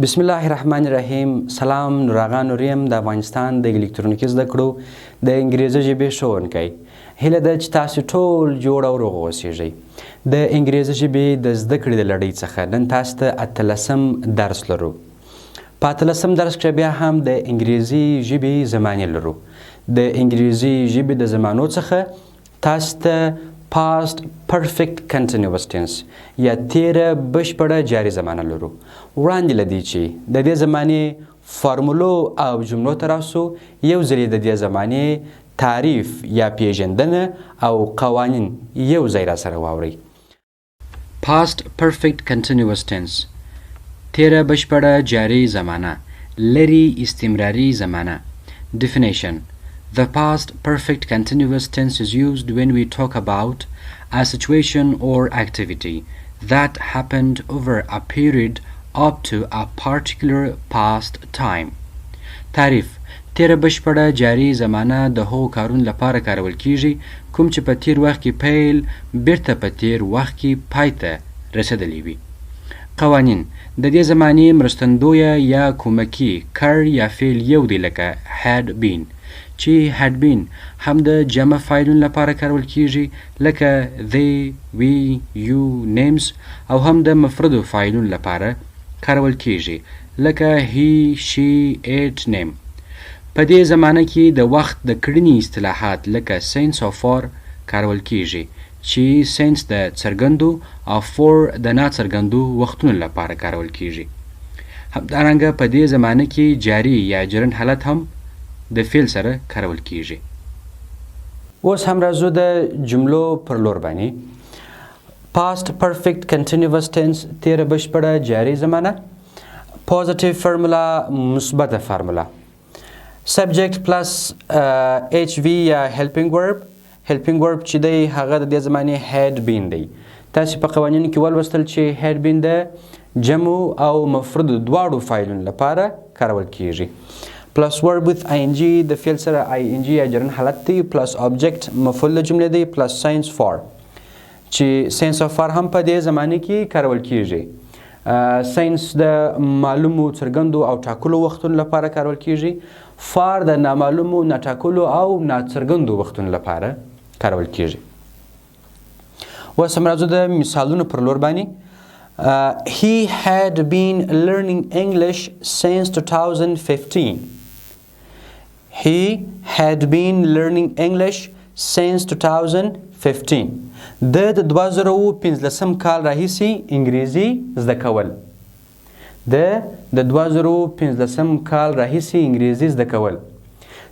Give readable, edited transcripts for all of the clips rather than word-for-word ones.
بسم الله الرحمن الرحیم. سلام، نوراغان نوریم د افغانستان د الکترونیکي زده کړو د انګریزي ژبې ښوونکی. هیله ده چې تاسو ټول جوړ او روغ اوسیږئ. د انګریزي ژبې د زده کړې د لړۍ څخه نن تاسو ته اتلسم درس لرو. په اتلسم درس کې بیا هم د انګریزي ژبې زمانې لرو. د انګریزي ژبې د زمانو څخه تاسو ته past perfect continuous tense یا تېره بشپړه جاري زمانه لرو. وړاندې له دې چې د دې زمانې فارمولو او جملو ته راسو، یو ځل د دې زمانې تعریف یا پېژندنه او قوانین یو ځای راسره واورئ. past perfect continuous tense، تېره بشپړه جاري زمانه، لرې استمراري زمانه. Definition: The past perfect continuous tense is used when we talk about a situation or activity that happened over a period up to a particular past time. تعريف: تېره بشپړه جاري زمانه د هغو کارونو لپاره کارول کیږي کوم چې په تېر وخت کې پیل بیرته په تېر وخت کې پای ته رسېدلی وي. قوانین: د دې زمانې مرستندویه یا کومکي کړ یا فعل یو دی لکه had been، چې had been هم د جمع فاعلونو لپاره کارول کیږي لکه they, we, you, names، او هم د مفردو فاعلونو لپاره کارول کیږي لکه he, she, it, name. په دې زمانه کې د وخت د کړنې اصطلاحات لکه since او for کارول کیږي چې since د څرګندو او for د ناڅرګندو وختونو لپاره کارول کیږي. همدارنګه په دې زمانه کې جاري یا جرن حالت هم د فعل سره کارول کیږي. اوس هم راځو د جملو پر لور باندې. past perfect continuous tense تېره بشپړه جاري زمانه. positive formula مثبته فارموله. subject plus HV یا helping verb. helping verb چې دی هغه د دې زمانې had been دی. تاسې په قوانینو کې ولوستل چې had been د جمع او مفردو دواړو فاعلونو لپاره کارول کیږي. plus verb with ing د فعل سره ing یا جرن حالت دی، plus object مفعول د جملې دی، plus since for چې since of for هم په دې زمانه کې کارول کیږي. since د معلومو څرګندو او ټاکلو وختونو لپاره کارول کیږي. for د نامعلومو ناټاکلو او ناڅرګندو وختونو لپاره کارول کیږي. اوس هم راځو د مثالونو پر لور باندې. he had been learning English since 2015. He had been learning English since 2015. د 2015 کال راهیسې انګریزي زده کول. د 2015 کال راهیسې انګریزي زده کول.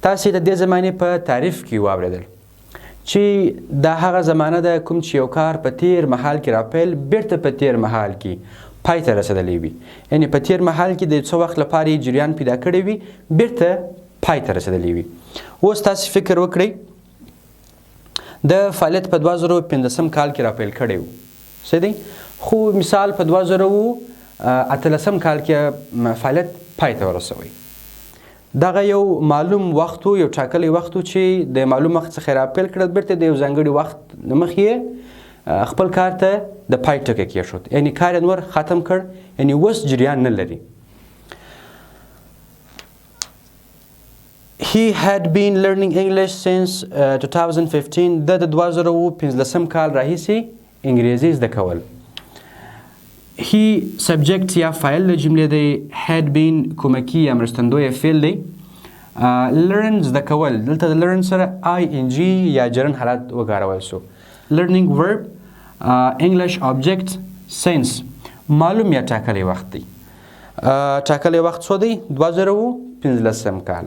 تاسې د دې زمانې په تعریف کې واورېدل چې دا هغه زمانه ده کوم چې یو کار په تېر مهال کې راپیل بیرته په تېر مهال کې پای ته رسېدلی وي. یعنې په تېر مهال کې د څه وخت لپاره یې جریان پیدا کړی وي بیرته پای ته رسېدلی وي. اوس تاسې فکر وکړئ د فعالیت په 2015 کال کې راپیل کړی و، څه دی؟ خو مثال په 2018 کال کې فعالیت پای ته ورسوئ. دغه یو معلوم وخت یو ټاکلی وخت چې د معلوم وخت څخه راپیل کړل بیرته د یو ځانګړي وخت نه مخکې خپل کار ته د پای ټکی کېښود، یعنې کار یې نور ختم کړ، یعنې اوس جریان نه لري. He had been learning English since 2015. د 2015 کال راهیسې انګریزي زده کول. he subject یا فاعل د جملې دی، had been کومکي یا مرستندویه فعل دی. learn زده کول، دلته د learn سره ing یا جرن حالت وکارول شو. learning verb، English object، since معلوم یا ټاکلی وخت دی. ټاکلی وخت څو دی؟ 2015 کال.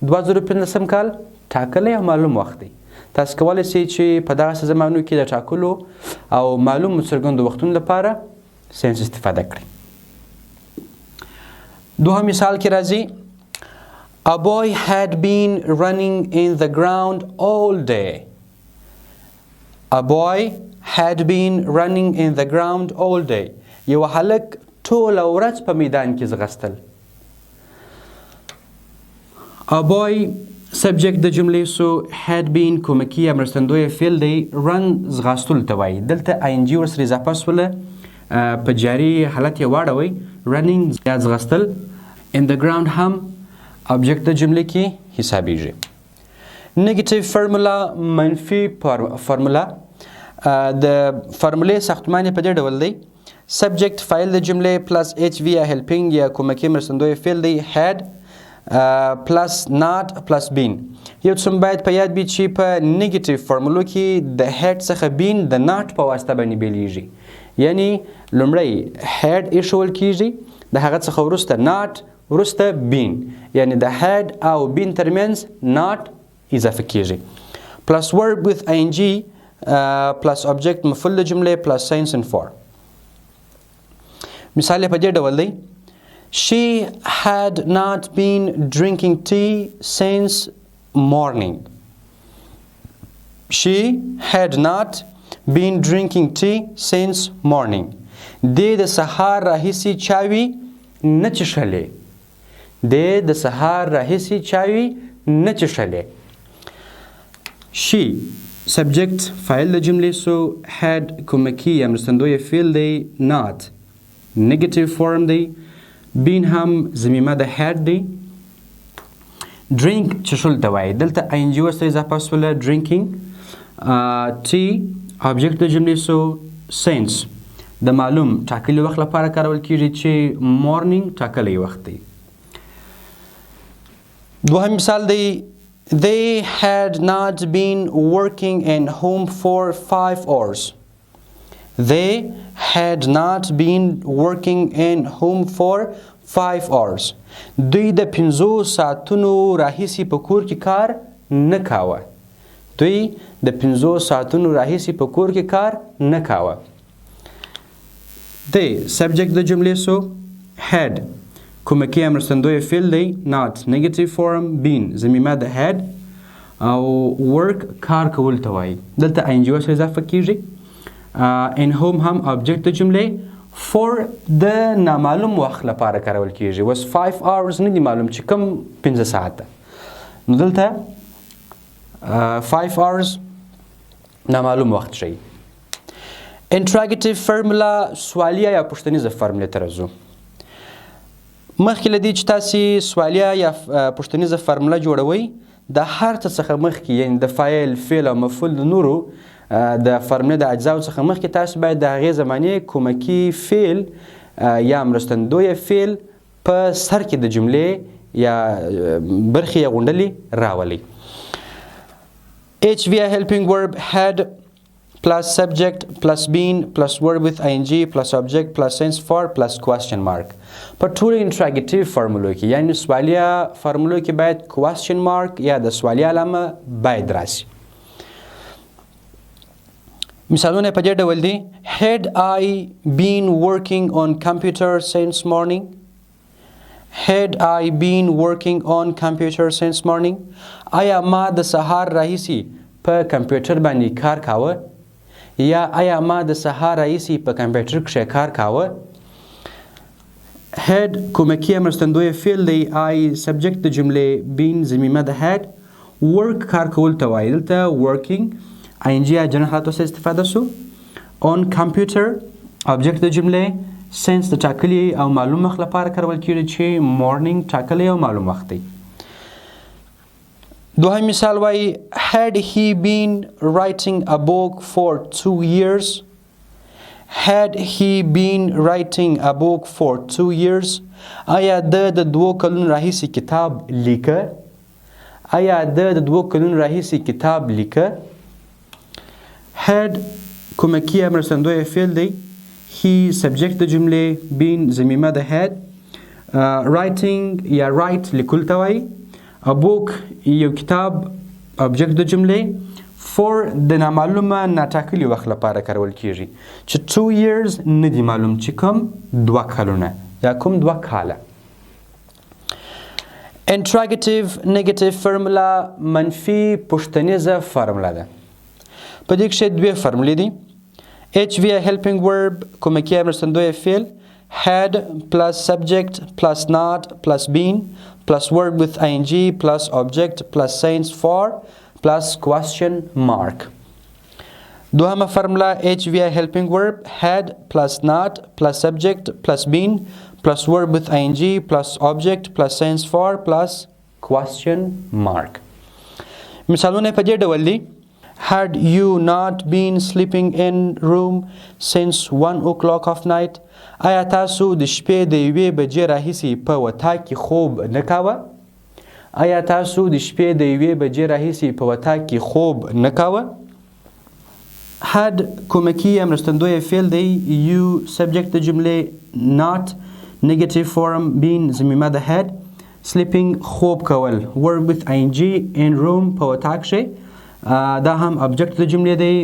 2015 کال ټاکلی او معلوم وخت دی. تاسو کولی شئ چې په دغسې زمانو کې د ټاکلو او معلوم څرګندو وختونو لپاره since استفاده کړئ. دوهم مثال کې راځي. A boy had been running in the ground all day. A boy had been running in the ground all day. یو هلک ټوله ورځ په میدان کې ځغستل. A boy subject د جملې سو had been کومکي یا مرستندویه فعل دی. run ځغاستلو ته وایي. دلته ing ورسره اضافه شوله په جاري حالت یې واړوئ running یا ځغستل. in the ground هم object د جملې کې حسابیږي. negative formula منفي فرموله د فرمولې ساختمان په دې ډول دی. subject فاعل د جملې plus HV یا helping یا کومکی مرستندوی فعل دی had plus not plus been. یو څه باید په یاد وي چې په نیگیټیو فرمولو کې د had څخه been د not په واسطه باندې بیلیږي. یعنی لومړی had ایښول کیږي د هغه څخه وروسته not وروسته been یعنی د had او been ترمنځ not اضافه کیږي. plus verb with ing plus object مفعول د جملې plus since and for. مثال په دې ډول دی. she had not been drinking tea since morning. she had not been drinking tea since morning. دې د سهار راهیسې چاوي نه څښلې. دې د سهار راهیسې چاوي نه څښلې. she subject فاعل د جملې سو had کومکی یا مرستندوی فعل دی not negative form دی. been هم ضمیمه د had دی. drink څښل ته وایي دلته ing ورسته اضافه شوله drinking. tea object د جملې سو since د معلوم ټاکلي وخت لپاره کارول کیږي چې morning ټاکلی وخت دی. دوهم مثال دی. they had not been working in home for 5 hours. they had not been working in home for 5 hours. دوی د 5 ساعتونو راهیسې په کور کې کار نه کاوه. دوی د 5 ساعتونو راهیسې په کور کې کار نه کاوه. they subject د جملې سو had کومکی امرستندوی فعل دی not negative form been ضمیمه د had او work کار کول ته وایي دلته ing سره اضافه کیږي. in home هم object د جملې for د نامعلوم وخت لپاره کارول کیږي. was 5 hours نه دی معلوم چې کوم 15 ساعته نو دلته 5 hours نامعلوم وخت شي. interrogative formula سوالیه یا پوښتنیزه فرمولې ته راځو. مخکې له دې چې تاسې سوالیه یا پوښتنیزه فرموله جوړوئ د هر څه څخه مخکې یعنې د فاعل فعل او مفعول د نورو د فرمولې د اجزاو څخه مخکې تاسو باید د هغې زمانې کومکي فعل یا مرستندویه فعل په سر کې د جملې یا برخې یا غونډلې راولئ. HV helping verb had plus subject plus been plus verb with ing plus object plus since for plus question mark. په ټولو انټراګیټیو فرمولو کې یعنې سوالیه فرمولو کې باید question mark یا د سوالیه علامه باید راسي. مثالونه په دې ډول دي. had I been working on computer since morning. had I been working on computer since morning. آیا ما د سهار راهیسې په کمپیوټر باندې کار کاوه یا آیا ما د سهار راهیسې په کمپیوټر کښې کار کاوه. had کومکی مرستندوی فعل دی. I subject د جملې been ضمیمه د had work کار کول ته وایي دلته working ing یا جنرال حالاتو څخه استفاده سو. on computer object د جملې since د ټاکلي او معلوم وخت لپاره کارول کیږي چې morning ټاکلی او معلوم وخت دی. دوهم مثال وایي had he been writing a book for 2 years. had he been writing a book for 2 years. آیا د 2 کلونو راهیسې کتاب لیکه. آیا د 2 کلونو راهیسې کتاب لیکه. had کومکی امرستندوی فعل دی. he subject د جملې been ضمیمه د had writing یا write لیکل ته وایي. a book یو کتاب object د جملې for د نامعلومه ناټاکلي وخت لپاره کارول کیږي چې 2 years نه دی معلوم چې کوم 2 کلونه یا کوم 2 کاله. interrogative negative formula منفي پوښتنیزه فرموله ده. په دې کښې 2 فرمولې دي. HV helping verb کومکی مرستندوی فعل had plus subject plus not plus been plus verb with ing plus object plus since for plus question mark. دوهمه فرموله HV helping verb had plus not plus subject plus been plus verb with ing plus object plus sense for plus question mark. مثالونه په دې ډول دي. Had you not been sleeping in room since 1 o'clock of night? آیا تاسو د شپې د 1 بجې راهیسې په وطاق کې خوب نه کاوه؟ آیا تاسو د شپې د 1 بجې راهیسې په وطاق کې خوب نه کاوه؟ had کومکی یا مرستندوی فعل دی. you subject د جملې not negative form being ضمیمه د had. sleeping خوب کول verb with ing in room په وطاق کې دا هم object د جملې دی.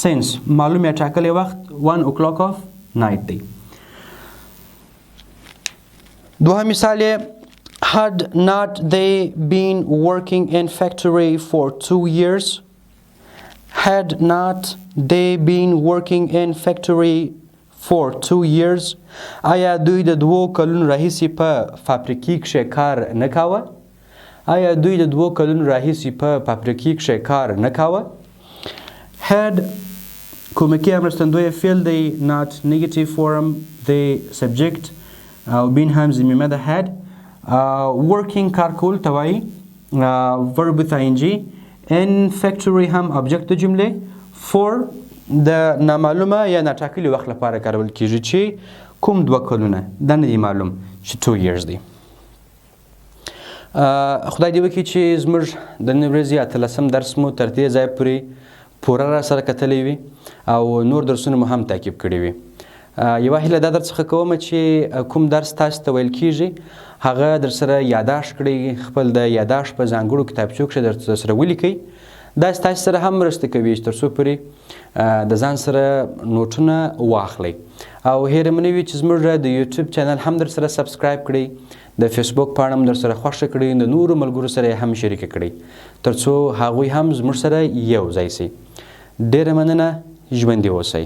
since معلوم یا ټاکلی وخت 1 o'clock of night دی. دوهم مثال had not they been working in factory for 2 years? Had not they been working in factory for 2 years? آیا دوی د 2 کلونو راهیسې په فابریکې کې کار نه کاوه؟ آیا دوی د 2 کلونو راهیسې په فابریکې کې کار نه کاوه؟ had کومکی یا مرستندوی فعل دی. not negative form دی subject او بین هم ضمیمه د had. working کار کول ته وایي verb with ing. in factory هم object د جملې. for د نامعلومه یا ناټاکلي وخت لپاره کارول کیږي چې کوم 2 کلونه دا نه دی معلوم چې 2 years دی. خدای دې وکړي چې زموږ د نن ورځې اتلسم درس مو تر دې ځایه پورې پوره را سره کتلی وي او نور درسونه مو هم تعقیب کړي وي. یوه هیله دا در څخه کومه چې کوم درس تاسو ته ویل کیږي هغه در سره یاداشت کړئ. خپل د یاداشت په ځانګړو کتابچو کې در سره ولیکئ. دا ستاسو سره هم مرسته کوي چې تر څو پورې د ځان سره نوټونه واخلئ. او هیره مو نه وي چې زموږ د یوټیوب چینل هم در سره سبسکرایب کړئ. د فیسبوک پاڼه هم در سره خوښه کړئ. د نورو ملګرو سره هم شریکه کړئ تر څو هغوی هم زموږ سره یو ځای سي. ډیره مننه. ژوندي اوسئ.